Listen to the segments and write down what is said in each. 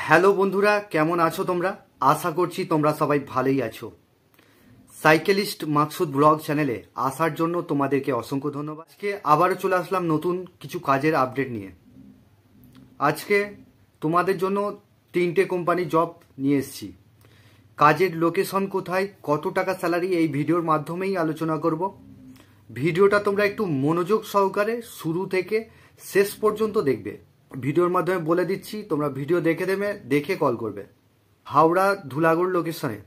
Hello বন্ধুরা, কেমন আছো তোমরা? আশা করছি তোমরা সবাই ভালোই আছো। সাইকেলিস্ট মাকসুদ ব্লগ চ্যানেলে আসার জন্য তোমাদেরকে অসংখ্য ধন্যবাদ। আজকে আবারও চলে আসলাম নতুন কিছু কাজের আপডেট নিয়ে। আজকে তোমাদের জন্য 3টে কোম্পানি জব নিয়ে এসেছি। কাজের লোকেশন কোথায়, কত টাকা স্যালারি, এই ভিডিওর মাধ্যমেই আলোচনা করব। ভিডিওটা তোমরা একটু মনোযোগ সহকারে শুরু থেকে শেষ পর্যন্ত দেখবে। ভিডিওর মাধ্যমে বলে দিচ্ছি, তোমরা ভিডিও দেখে কল করবে। হাওড়া ধুলাগড় লোকেশনে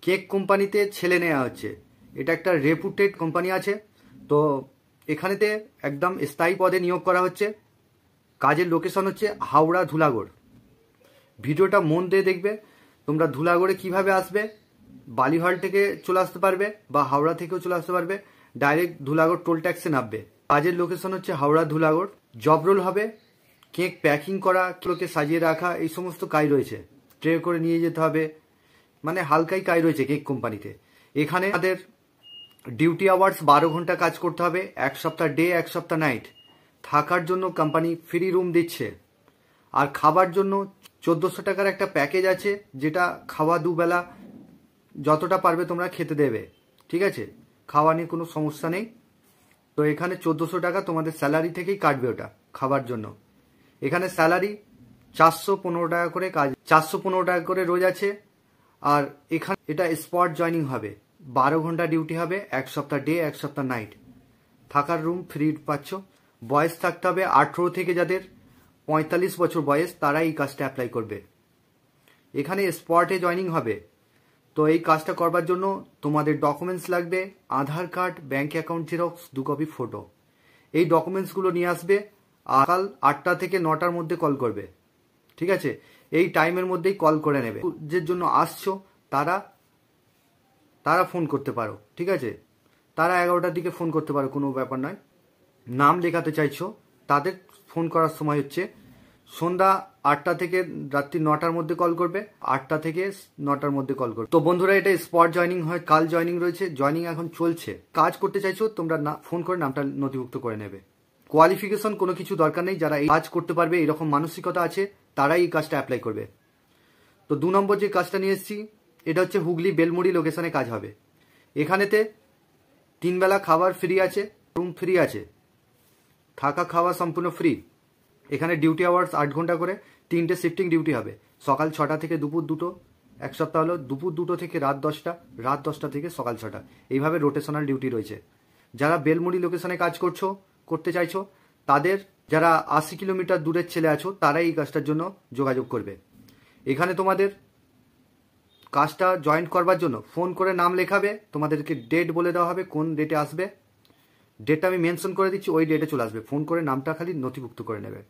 কেক কোম্পানিতে ছেলে নেওয়া হচ্ছে। এটা একটা রেপুটেড কোম্পানি আছে, তো এখানেতে একদম স্থায়ী পদে নিয়োগ করা হচ্ছে। কাজের লোকেশন হচ্ছে হাওড়া ধুলাগড়। ভিডিওটা মন দিয়ে দেখবে। তোমরা ধুলাগড়ে কিভাবে আসবে, বালিহাল থেকে চলে আসতে পারবে বা হাওড়া থেকেও চলে আসতে পারবে। ডাইরেক্ট ধুলাগড় টোল ট্যাক্সে নামবে। কাজের লোকেশন হচ্ছে হাওড়া ধুলাগড়। জব রোল হবে কেক প্যাকিং করা, কেককে সাজিয়ে রাখা, এই সমস্ত কাজ রয়েছে। ট্রে করে নিয়ে যেতে হবে, মানে হালকাই কাজ রয়েছে কেক কোম্পানিতে। এখানে আমাদের ডিউটি আওয়ার্স 12 ঘন্টা কাজ করতে হবে, এক সপ্তাহ ডে এক সপ্তাহ নাইট। থাকার জন্য কোম্পানি ফ্রি রুম দিচ্ছে। আর খাবার জন্য 1400 টাকার একটা প্যাকেজ আছে, যেটা খাওয়া দুবেলা যতটা পারবে তোমরা খেতে দেবে। ঠিক আছে, খাওয়া নিয়ে কোনো সমস্যা নেই। তো এখানে 1400 টাকা তোমাদের স্যালারি থেকেই কাটবে ওটা খাবার জন্য। এখানে স্যালারি 415 টাকা করে, কাজ 415 টাকা করে রোজ আছে। আর এখানে এটা স্পট জয়নিং হবে, 12 ঘন্টা ডিউটি হবে, এক সপ্তাহ ডে এক সপ্তাহ নাইট। থাকার রুম ফ্রি পাচ্ছ। বয়স থাকতে হবে 18 থেকে, যাদের 45 বছর বয়স তারা এই কাজটা অ্যাপ্লাই করবে। এখানে স্পটে জয়নিং হবে। তো এই কাজটা করবার জন্য তোমাদের ডকুমেন্টস লাগবে, Aadhaar card, bank account xerox, 2 copy photo. এই ডকুমেন্টসগুলো নিয়ে আসবে। সকাল 8টা থেকে 9টার মধ্যে কল করবে। ঠিক আছে, এই টাইমের মধ্যেই কল করে নেবে। যে জন্য আসছো তারা ফোন করতে পারো। ঠিক আছে, তারা 11টার দিকে ফোন করতে পারো, কোনো ব্যাপার নয়। নাম লেখাতে চাইছো, তাদের ফোন করার সময় হচ্ছে সন্ধ্যা 8টা থেকে রাত্রি 9টার মধ্যে কল করবে। 8টা থেকে 9টার মধ্যে কল করবে। তো বন্ধুরা, এটা স্পট জয়নিং হয়, কাল জয়নিং রয়েছে, জয়নিং এখন চলছে। কাজ করতে চাইছো তোমরা ফোন করে নামটা নথিভুক্ত করে নেবে। কোয়ালিফিকেশন কোনো কিছু দরকার নেই। যারা এই কাজ করতে পারবে, এরকম মানসিকতা আছে, তারাই এই কাজটা অ্যাপ্লাই করবে। তো 2 নম্বর যে কাজটা নিয়ে এসেছি, এটা হচ্ছে হুগলি বেলমুড়ি লোকেশনে কাজ হবে। এখানেতে 3 বেলা খাবার ফ্রি আছে, রুম ফ্রি আছে, থাকা খাওয়া সম্পূর্ণ ফ্রি। এখানে ডিউটি আওয়ার্স 8 ঘন্টা করে, 3টে শিফটিং ডিউটি হবে। সকাল 6টা থেকে দুপুর 2টো, এক সপ্তাহ হলো দুপুর 2টো থেকে রাত 10টা, রাত 10টা থেকে সকাল 6টা। এইভাবে রোটেশনাল ডিউটি রয়েছে। যারা বেলমুড়ি লোকেশনে কাজ করতে চাইছো, তাদের যারা 80 কিলোমিটার দূরের ছেলে আছো, তারাই এই কাজটার জন্য যোগাযোগ করবে। এখানে তোমাদের কাজটা জয়েন করবার জন্য ফোন করে নাম লেখাবে, তোমাদেরকে ডেট বলে দেওয়া হবে কোন ডেটে আসবে। ডেটটা আমি মেনশন করে দিচ্ছি, ওই ডেটে চলে আসবে। ফোন করে নামটা খালি নথিভুক্ত করে নেবে।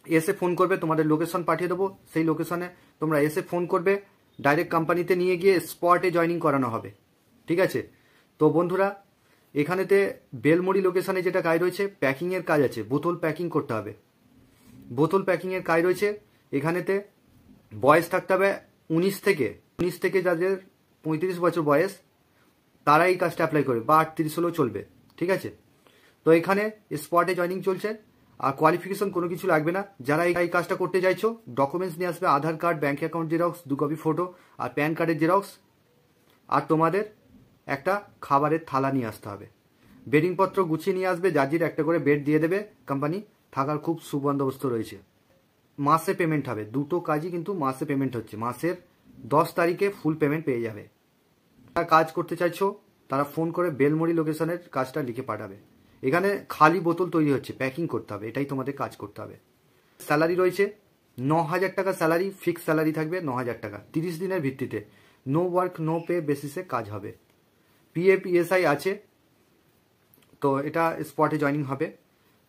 এসে ফোন করবে, তোমাদের লোকেশন পাঠিয়ে দেবো। সেই লোকেশনে তোমরা এসে ফোন করবে, ডাইরেক্ট কোম্পানিতে নিয়ে গিয়ে স্পটে জয়নিং করানো হবে। ঠিক আছে, তো বন্ধুরা, এখানেতে বেলমুড়ি লোকেশনে যেটা কাজ রয়েছে, প্যাকিংয়ের কাজ আছে। বোতল প্যাকিং করতে হবে। বোতল প্যাকিংয়ের কাজ রয়েছে। এখানেতে বয়স থাকতে হবে 19 থেকে যাদের 35 বছর বয়স, তারা এই কাজটা অ্যাপ্লাই করবে, বা 38 হলেও চলবে। ঠিক আছে, তো এখানে স্পটে জয়নিং চলছে। আর কোয়ালিফিকেশন কোনো কিছু লাগবে না। যারা এই কাজটা করতে চাইছো, ডকুমেন্টস নিয়ে আসবে, Aadhaar card, bank account xerox, 2 copy photo আর প্যান কার্ডের জেরক্স। আর তোমাদের একটা খাবারের থালা নিয়ে আসতে হবে। বেডিংপত্র গুছিয়ে নিয়ে আসবে, যার একটা করে বেড দিয়ে দেবে কোম্পানি। থাকার খুব সুবন্দোবস্ত রয়েছে। মাসে পেমেন্ট হবে। 2টো কাজই কিন্তু মাসে পেমেন্ট হচ্ছে। মাসের 10 তারিখে ফুল পেমেন্ট পেয়ে যাবে। যারা কাজ করতে চাইছো, তারা ফোন করে বেলমুড়ি লোকেশনের কাজটা লিখে পাঠাবে। এখানে খালি বোতল তৈরি হচ্ছে, প্যাকিং করতে হবে, এটাই তোমাদের কাজ করতে হবে। স্যালারি রয়েছে 9,000 টাকা স্যালারি, ফিক্স স্যালারি থাকবে 9,000 টাকা। 30 দিনের ভিত্তিতে নো ওয়ার্ক নো পে বেসিসে কাজ হবে। পিএফ ইএসআই আছে। তো এটা স্পটে জয়নিং হবে।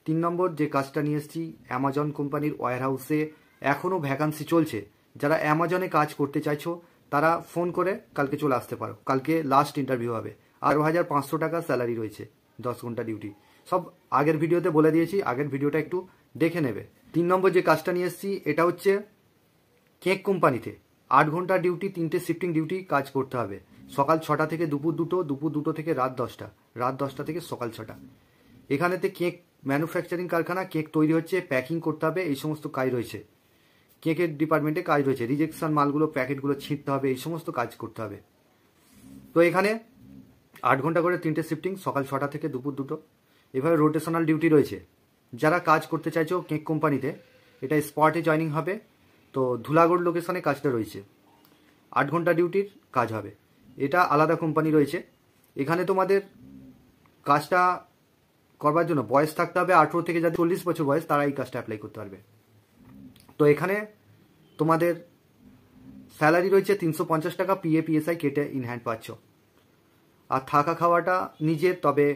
3 নম্বর যে কাজটা নিয়ে এসেছি, অ্যামাজন কোম্পানির ওয়্যার হাউসে এখনও ভ্যাকান্সি চলছে। যারা অ্যামাজনে কাজ করতে চাইছো, তারা ফোন করে কালকে চলে আসতে পারো। কালকে লাস্ট ইন্টারভিউ হবে। 12,500 টাকা স্যালারি রয়েছে, 10 ঘন্টা ডিউটি। সব আগের ভিডিওতে বলে দিয়েছি, আগের ভিডিওটা একটু দেখে নেবে। 3 নম্বর যে কাজটা নিয়ে এসেছি, এটা হচ্ছে কেক কোম্পানিতে 8 ঘন্টা ডিউটি, 3টে শিফটিং ডিউটি কাজ করতে হবে। সকাল 6টা থেকে দুপুর 2টো, দুপুর 2টো থেকে রাত 10টা, রাত 10টা থেকে সকাল 6টা। এখানেতে কেক ম্যানুফ্যাকচারিং কারখানা, কেক তৈরি হচ্ছে, প্যাকিং করতে হবে, এই সমস্ত কাজ রয়েছে। কেকের ডিপার্টমেন্টে কাজ রয়েছে, রিজেকশন মালগুলো প্যাকেটগুলো ছিঁড়তে হবে, এই সমস্ত কাজ করতে হবে। তো এখানে 8 ঘন্টা করে 3টে শিফটিং, সকাল 6টা থেকে দুপুর 2টো, এভাবে রোটেশনাল ডিউটি রয়েছে। যারা কাজ করতে চাইছো কেক কোম্পানিতে, এটা স্পটে জয়নিং হবে। তো ধুলাগড় লোকেশনে কাজটা রয়েছে, 8 ঘন্টা ডিউটির কাজ হবে। এটা আলাদা কোম্পানি রয়েছে। এখানে তোমাদের কাজটা করবার জন্য বয়স থাকতে হবে 18 থেকে, যাদের 40 বছর বয়স তারা এই কাজটা অ্যাপ্লাই করতে পারবে। তো এখানে তোমাদের স্যালারি রয়েছে 350 টাকা, পিএ পিএসআই কেটে ইন হ্যান্ড পাচ্ছ। আর থাকা খাওয়াটা নিজের, তবে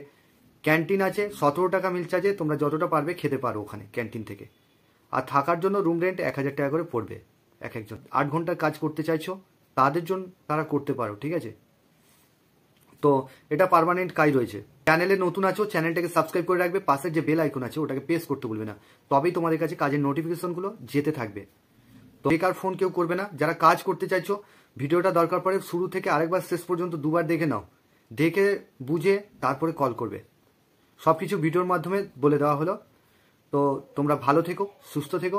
ক্যান্টিন আছে, 17 টাকা মিল চার্জে তোমরা যতটা পারবে খেতে পারো ওখানে ক্যান্টিন থেকে। আর থাকার জন্য রুম রেন্ট 1000 টাকা করে পড়বে এক একজন। 8 ঘন্টার কাজ করতে চাইছো তাদের জন্য তারা করতে পারো, ঠিক আছে। তো এটা পার্মানেন্ট কাজ রয়েছে। চ্যানেলে নতুন আছো, চ্যানেলটাকে সাবস্ক্রাইব করে রাখবে, পাশের যে বেল আইকন আছে ওটাকে প্রেস করতে বলবে না, তবেই তোমাদের কাছে কাজের নোটিফিকেশনগুলো যেতে থাকবে। তো বেকার ফোন কেউ করবে না। যারা কাজ করতে চাইছো ভিডিওটা দরকার পড়ে শুরু থেকে আরেকবার শেষ পর্যন্ত 2বার দেখে নাও, দেখে বুঝে তারপরে কল করবে। সব কিছু ভিডিওর মাধ্যমে বলে দেওয়া হলো। তো তোমরা ভালো থেকো, সুস্থ থেকো,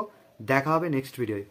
দেখা হবে নেক্সট ভিডিওয়ে।